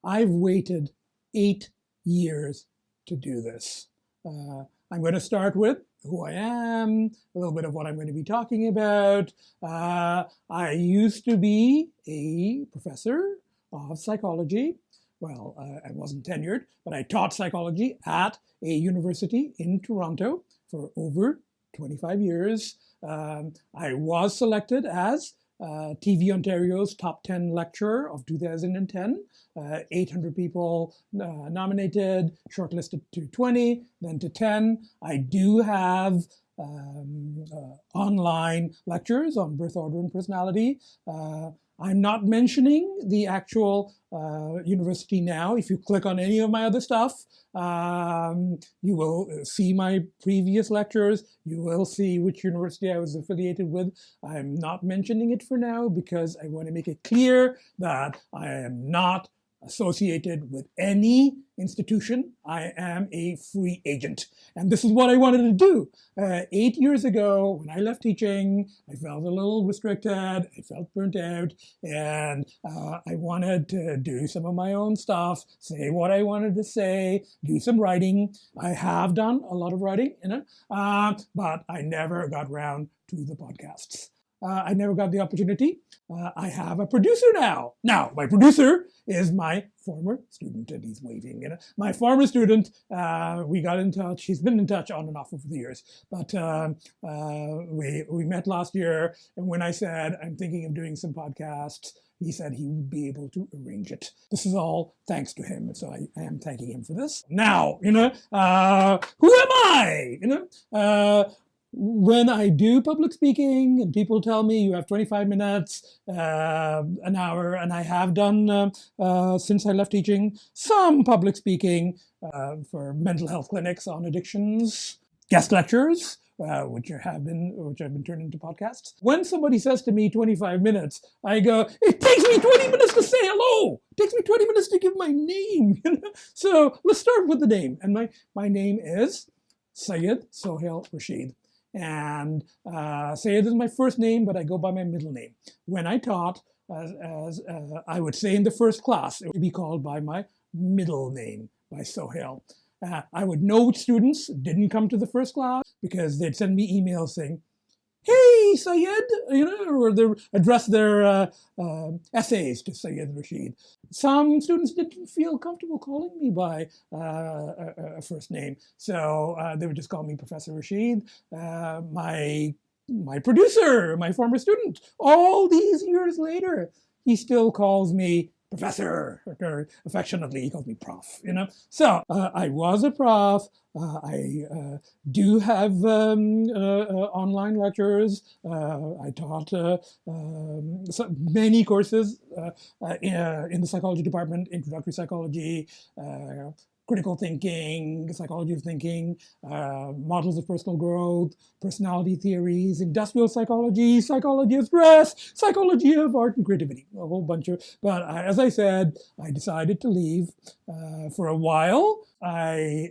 I've waited 8 years to do this. I'm going to start with who I am, a little bit of what I'm going to be talking about. I used to be a professor of psychology. Well, I wasn't tenured, but I taught psychology at a university in Toronto for over 25 years. I was selected as TV Ontario's top 10 lecturer of 2010. 800 people nominated, shortlisted to 20, then to 10. I do have online lectures on birth order and personality. I'm not mentioning the actual university now. If you click on any of my other stuff, you will see my previous lectures. You will see which university I was affiliated with. I'm not mentioning it for now because I want to make it clear that I am not associated with any institution. I am a free agent. And this is what I wanted to do. 8 years ago, when I left teaching, I felt a little restricted. I felt burnt out. And I wanted to do some of my own stuff, say what I wanted to say, do some writing. I have done a lot of writing, but I never got around to the podcasts. I never got the opportunity. I have a producer now. Now, my producer is my former student, and he's waving. My former student, we got in touch. He's been in touch on and off over the years, but we met last year. And when I said I'm thinking of doing some podcasts, he said he would be able to arrange it. This is all thanks to him, so I am thanking him for this. Now, who am I? When I do public speaking and people tell me you have 25 minutes, an hour, and I have done, since I left teaching, some public speaking for mental health clinics on addictions, guest lectures, which have been turned into podcasts. When somebody says to me 25 minutes, I go, it takes me 20 minutes to say hello. It takes me 20 minutes to give my name. So let's start with the name. And my name is Sohail Rashid. And Sayed is my first name, but I go by my middle name. When I taught, as I would say in the first class, it would be called by my middle name, by Sohail. I would know which students didn't come to the first class because they'd send me emails saying, hey, Syed, or they address their essays to Syed Rashid. Some students didn't feel comfortable calling me by a first name, so they would just call me Professor Rashid. My producer, my former student, all these years later, he still calls me Professor, or affectionately, he calls me Prof, So I was a prof. I do have online lectures. I taught many courses in the psychology department, introductory psychology, critical thinking, psychology of thinking, models of personal growth, personality theories, industrial psychology, psychology of stress, psychology of art and creativity, a whole bunch of, but as I said, I decided to leave for a while. I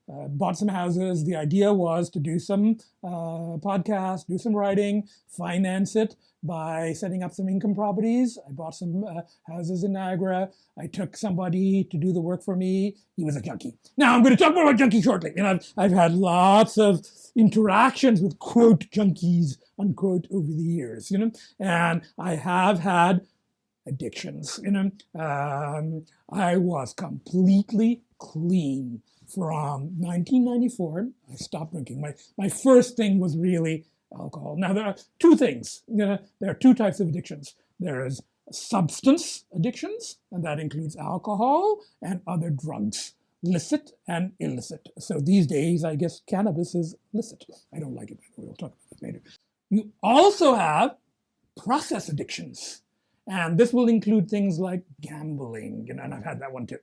bought some houses. The idea was to do some podcasts, do some writing, finance it by setting up some income properties. I bought some houses in Niagara. I took somebody to do the work for me. He was a junkie. Now I'm going to talk more about junkie shortly. I've had lots of interactions with quote junkies unquote over the years, and I have had addictions. I was completely clean from 1994. I stopped drinking. My first thing was really alcohol. Now there are two things. There are two types of addictions. There is substance addictions, and that includes alcohol and other drugs, licit and illicit. So these days, I guess cannabis is licit. I don't like it. We'll talk about it later. You also have process addictions. And this will include things like gambling, and I've had that one too.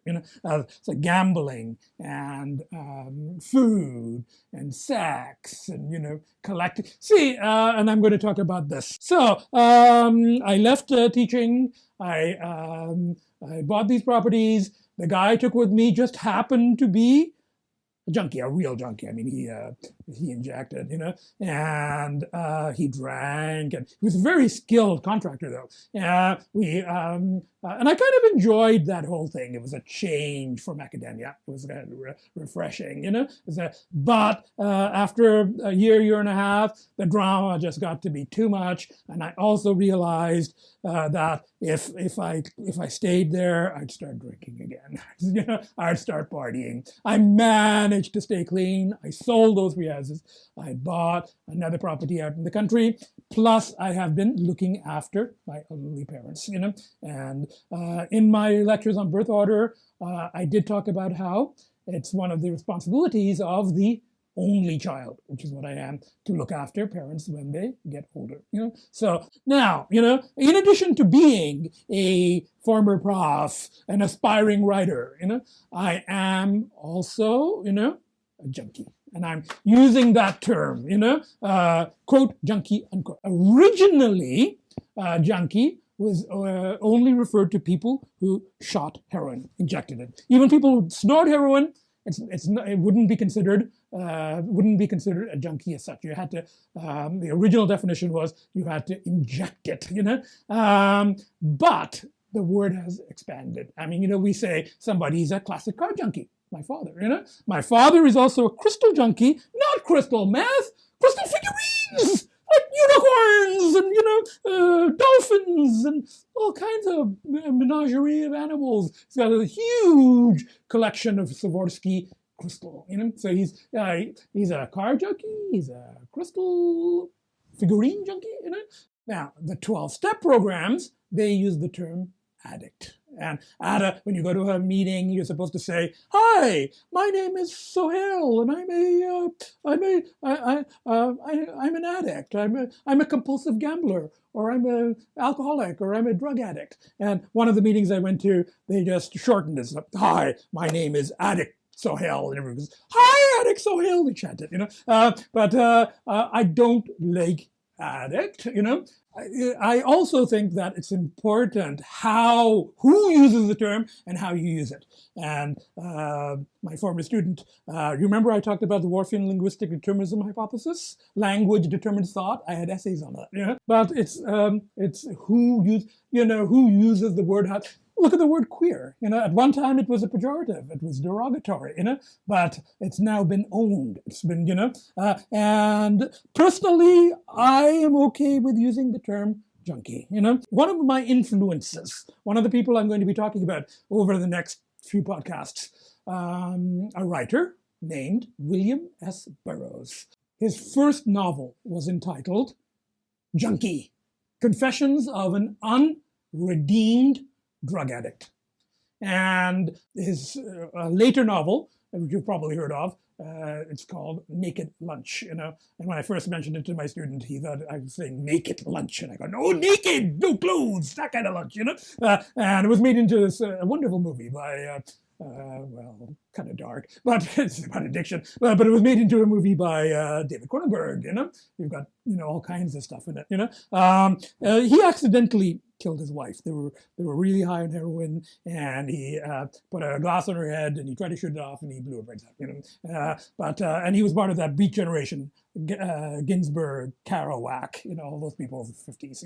So gambling and food and sex and collecting. See, and I'm going to talk about this. So I left teaching. I bought these properties. The guy I took with me just happened to be a junkie, a real junkie. I mean, he he injected, and he drank, and he was a very skilled contractor, though. And I kind of enjoyed that whole thing. It was a change from academia. It was kind of refreshing, But after a year and a half, the drama just got to be too much, and I also realized that if I stayed there, I'd start drinking again. I'd start partying. I managed to stay clean. I sold those 3 houses. I bought another property out in the country. Plus, I have been looking after my elderly parents. And in my lectures on birth order, I did talk about how it's one of the responsibilities of the only child, which is what I am, to look after parents when they get older. So now, in addition to being a former prof, an aspiring writer, I am also, a junkie. And I'm using that term, quote, junkie, unquote. Originally, junkie was only referred to people who shot heroin, injected it. Even people who snort heroin, it wouldn't be considered a junkie as such. You had to the original definition was you had to inject it, but the word has expanded. I mean, we say somebody's a classic car junkie. My father, My father is also a crystal junkie, not crystal meth, crystal figurines, like unicorns and, dolphins and all kinds of menagerie of animals. He's got a huge collection of Swarovski crystal, So he's a car junkie, he's a crystal figurine junkie, Now, the 12-step programs, they use the term addict. And when you go to a meeting, you're supposed to say, "Hi, my name is Sohail, and I'm an addict. I'm a compulsive gambler, or I'm an alcoholic, or I'm a drug addict." And one of the meetings I went to, they just shortened it. "Hi, my name is Addict Sohail," and everyone goes, "Hi, Addict Sohail," they chanted, But I don't like addict, I also think that it's important who uses the term and how you use it. And my former student, you remember I talked about the Whorfian linguistic determinism hypothesis? Language determines thought. I had essays on that. But it's who uses the word. Look at the word queer. At one time it was a pejorative. It was derogatory. But it's now been owned. It's been, and personally, I am okay with using the term junkie. One of my influences, one of the people I'm going to be talking about over the next few podcasts, a writer named William S. Burroughs. His first novel was entitled Junkie, Confessions of an Unredeemed Drug Addict. And his later novel, which you've probably heard of, it's called Naked Lunch, And when I first mentioned it to my student, he thought I was saying naked lunch. And I go, no, naked, no clothes, that kind of lunch, And it was made into this wonderful movie by, kind of dark, but it's about addiction. But it was made into a movie by David Cronenberg, You've got, all kinds of stuff in it, He accidentally killed his wife. They were really high on heroin, and he put a glass on her head, and he tried to shoot it off, and he blew her brains out. And he was part of that Beat Generation, Ginsberg, Kerouac, all those people of the 50s.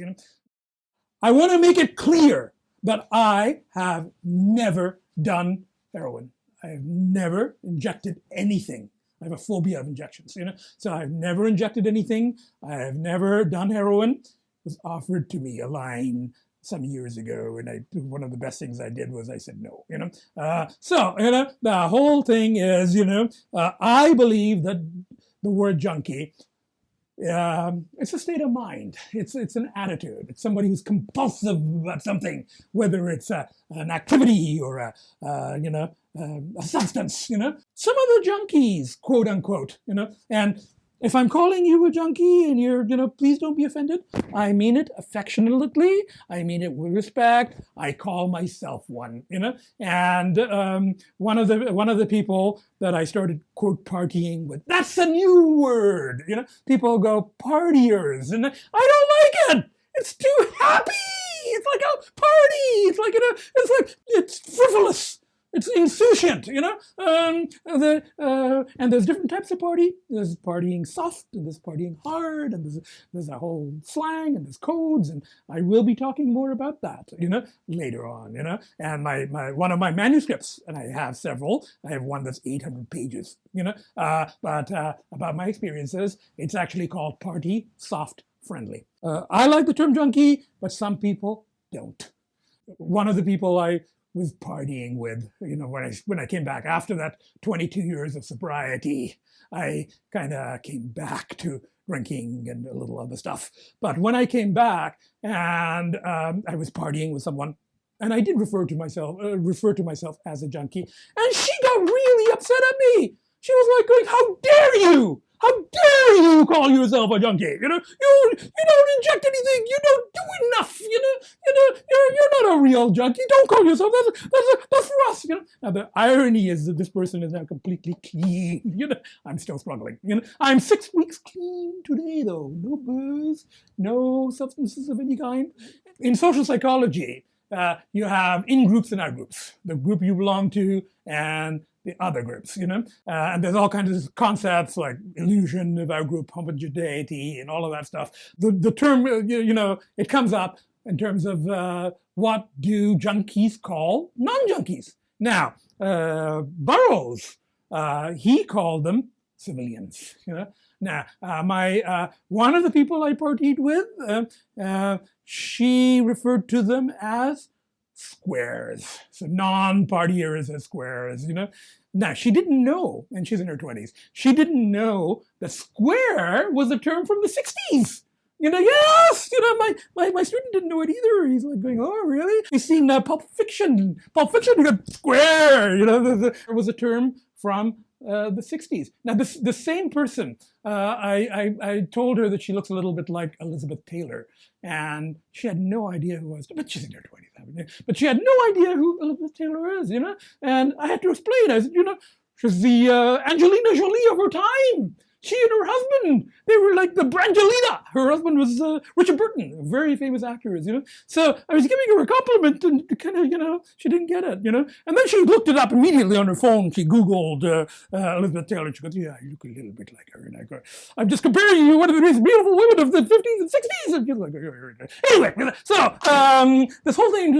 I want to make it clear that I have never done heroin. I have never injected anything. I have a phobia of injections, So I've never injected anything. I have never done heroin. It was offered to me a line some years ago, and one of the best things I did was I said no, So, the whole thing is, I believe that the word junkie, it's a state of mind. It's an attitude. It's somebody who's compulsive about something, whether it's an activity or a substance. Some of the junkies, quote unquote, and if I'm calling you a junkie and you're, please don't be offended. I mean it affectionately. I mean it with respect. I call myself one, And one of the people that I started, quote, partying with, that's a new word, People go, partiers, and I don't like it. It's too happy. It's like a party. It's frivolous. It's insouciant, you know. And there's different types of party. There's partying soft, and there's partying hard, and there's a whole slang, and there's codes, and I will be talking more about that, you know, later on, you know. And my one of my manuscripts, and I have several. I have one that's 800 pages, you know. But about my experiences, it's actually called Party Soft Friendly. I like the term junkie, but some people don't. One of the people I was partying with, you know, when I came back after that 22 years of sobriety, I kind of came back to drinking and a little other stuff. But when I came back and I was partying with someone, and I did refer to myself as a junkie, and she got really upset at me. She was like going, "How dare you? How dare you call yourself a junkie? You know, you don't inject anything. You don't do enough. You know, you're not a real junkie. Don't call yourself. That's for us. You know." Now the irony is that this person is now completely clean. You know, I'm still struggling. You know, I'm 6 weeks clean today though. No booze, no substances of any kind. In social psychology, you have in-groups and out-groups. The group you belong to and the other groups, you know, and there's all kinds of concepts like illusion of out-group homogeneity and all of that stuff. The term, you know, it comes up in terms of what do junkies call non-junkies. Now, Burroughs, he called them civilians, you know. Now, one of the people I partied with, she referred to them as squares. So non-partiers as squares, you know. Now, she didn't know, and she's in her 20s, she didn't know that square was a term from the 60s. You know, yes, you know, my student didn't know it either. He's like going, "Oh, really?" He's seen Pulp Fiction. Pulp Fiction got square, you know, there was a term from the 60s. Now, the same person, I told her that she looks a little bit like Elizabeth Taylor, and she had no idea who I was, but she's in her 20s. But she had no idea who Elizabeth Taylor is, you know, and I had to explain. I said, you know, she's the Angelina Jolie of her time. She and her husband, they were like the Brangelina. Her husband was Richard Burton, a very famous actor, you know. So I was giving her a compliment and kind of, you know, she didn't get it, you know. And then she looked it up immediately on her phone. She Googled Elizabeth Taylor. She goes, "Yeah, you look a little bit like her." And I go, "I'm just comparing you to one of these beautiful women of the 50s and 60s. And she's like, anyway, so this whole thing,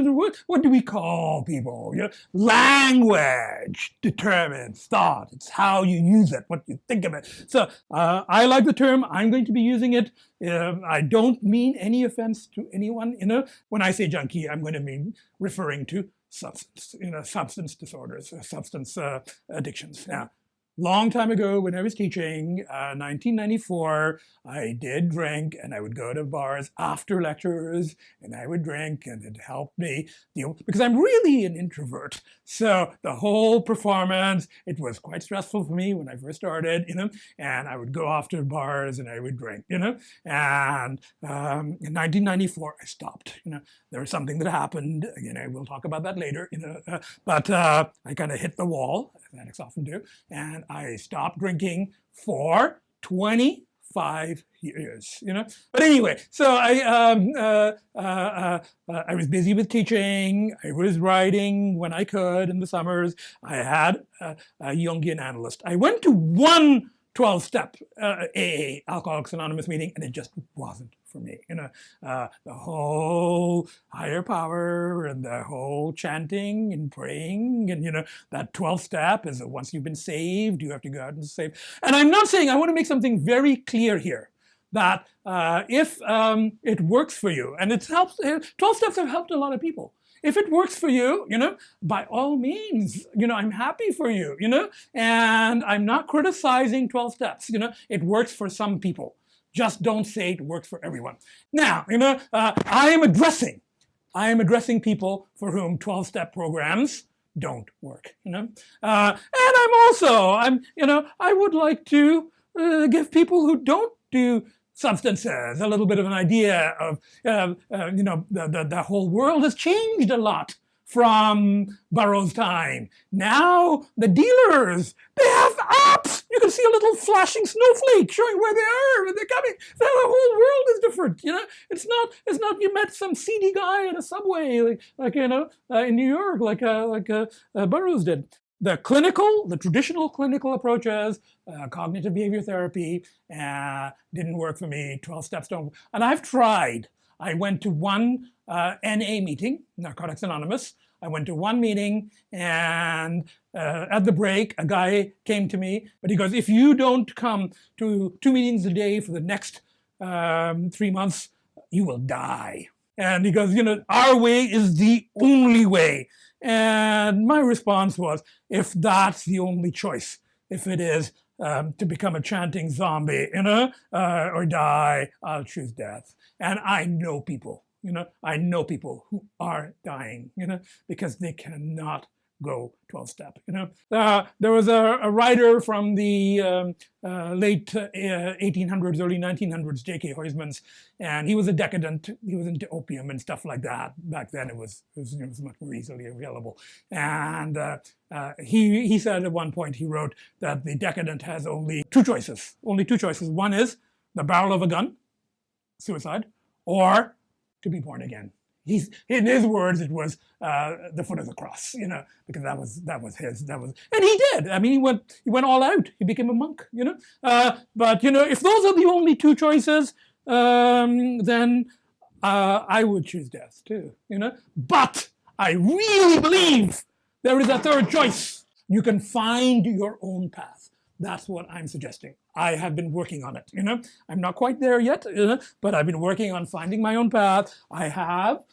what do we call people? You know, language determines thought. It's how you use it, what you think of it. So I like the term. I'm going to be using it. I don't mean any offense to anyone. You know, when I say junkie, I'm going to mean referring to substance disorders, substance addictions. Now, long time ago, when I was teaching, 1994, I did drink, and I would go to bars after lectures, and I would drink, and it helped me deal, because I'm really an introvert. So the whole performance, it was quite stressful for me when I first started, you know, and I would go off to bars and I would drink, you know, and in 1994, I stopped, you know. There was something that happened, you know, we'll talk about that later, you know, but I kind of hit the wall, as addicts often do, and I stopped drinking for 25 years, you know. But anyway, so I was busy with teaching. I was writing when I could in the summers. I had a Jungian analyst. I went to one 12-step AA, Alcoholics Anonymous meeting, and it just wasn't for me. You know, the whole higher power and the whole chanting and praying, and you know, that 12th step is that once you've been saved, you have to go out and save. And I'm not saying, I want to make something very clear here, that if it works for you, and it helps, 12 steps have helped a lot of people. If it works for you, you know, by all means, you know, I'm happy for you, you know, and I'm not criticizing 12 steps, you know, it works for some people. Just don't say it works for everyone. Now, you know, I am addressing people for whom 12-step programs don't work, you know, and you know, I would like to give people who don't do substances a little bit of an idea of, you know, the whole world has changed a lot from Burroughs' time. Now the dealers, they have apps. You can to see a little flashing snowflake showing where they are, where they're coming. The whole world is different, It's not you met some seedy guy in a subway, in New York, like Burroughs did. The traditional clinical approaches, cognitive behavior therapy, didn't work for me. 12 steps don't. And I've tried. I went to one NA meeting, Narcotics Anonymous. I went to one meeting, and at the break, a guy came to me, but he goes, if you don't come to 2 meetings a day for the next 3 months, you will die. And he goes, our way is the only way. And my response was, if that's the only choice, if it is to become a chanting zombie, or die, I'll choose death. And I know people, who are dying, because they cannot go 12-step. There was a writer from the late 1800s, early 1900s, J.K. Huysmans, and he was a decadent. He was into opium and stuff like that. Back then, it was much more easily available. And he said at one point, he wrote that the decadent has only two choices. One is the barrel of a gun, suicide, or to be born again. In his words, it was the foot of the cross, because that was his, and he did. I mean, he went all out. He became a monk, But if those are the only two choices, then I would choose death too, But I really believe there is a third choice. You can find your own path. That's what I'm suggesting. I have been working on it, I'm not quite there yet, but I've been working on finding my own path. I have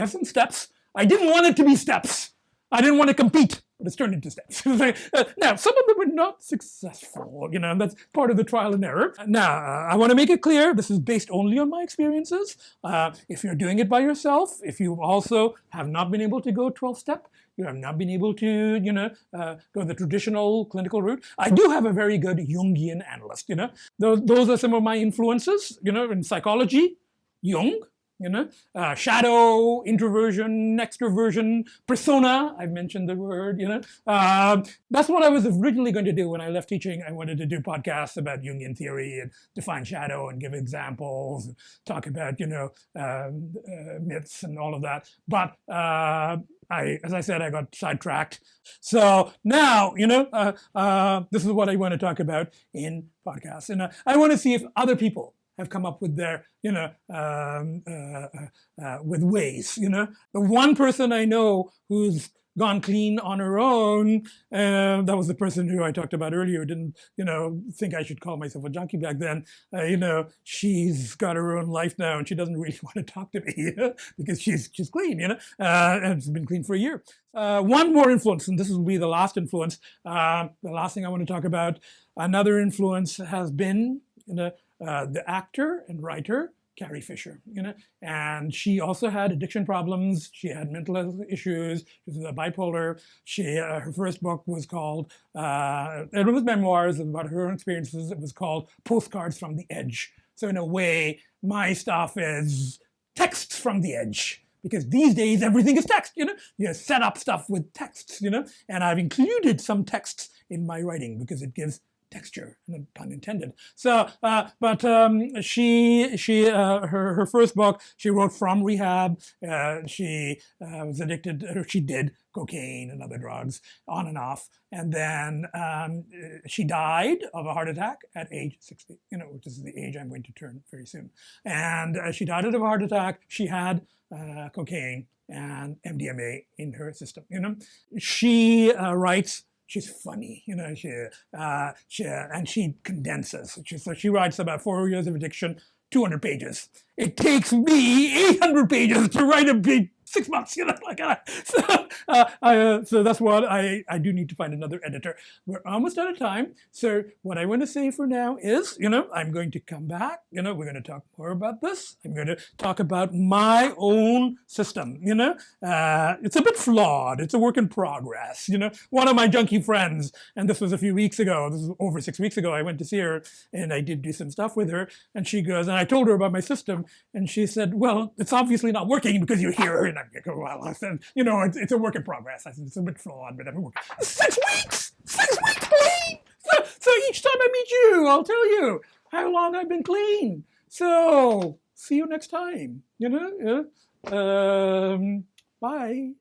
some steps. I didn't want it to be steps. I didn't want to compete, but it's turned into steps. Now, some of them were not successful, and that's part of the trial and error. Now, I want to make it clear, this is based only on my experiences. If you're doing it by yourself, if you also have not been able to go 12-step, you have not been able to, go the traditional clinical route. I do have a very good Jungian analyst, Those are some of my influences, in psychology, Jung, shadow, introversion, extroversion, persona. I've mentioned the word, That's what I was originally going to do when I left teaching. I wanted to do podcasts about Jungian theory and define shadow and give examples, and talk about, myths and all of that. But as I said, I got sidetracked. So now, this is what I want to talk about in podcasts. And I want to see if other people have come up with their, with ways, The one person I know who's gone clean on her own, that was the person who I talked about earlier, who didn't, think I should call myself a junkie back then. She's got her own life now, and she doesn't really want to talk to me, because she's clean, and she's been clean for a year. One more influence, and this will be the last influence, the last thing I want to talk about. Another influence has been, the actor and writer Carrie Fisher, and she also had addiction problems. She had mental health issues. She was bipolar. Her first book was called, it was memoirs about her own experiences. It was called Postcards from the Edge. So in a way, my stuff is texts from the edge. Because these days, everything is text, You set up stuff with texts, And I've included some texts in my writing because it gives texture, pun intended. So, but her first book, she wrote from rehab. She was addicted, or she did cocaine and other drugs on and off. And then she died of a heart attack at age 60, which is the age I'm going to turn very soon. And she died of a heart attack. She had cocaine and MDMA in her system, She writes. She's funny, and she condenses. So she writes about 4 years of addiction, 200 pages. It takes me 800 pages to write a big 6 months, So that's what I do need to find another editor. We're almost out of time. So what I want to say for now is, I'm going to come back. We're going to talk more about this. I'm going to talk about my own system. It's a bit flawed. It's a work in progress. One of my junkie friends, and this was a few weeks ago. This was over 6 weeks ago. I went to see her, and I did do some stuff with her. And she goes, and I told her about my system, and she said, "Well, it's obviously not working because you're here." And I'm like, "Well," I said, it's a work in progress. I said, "It's a bit flawed, but I'm working." 6 weeks! 6 weeks, please! I'll tell you how long I've been clean. So see you next time. Bye.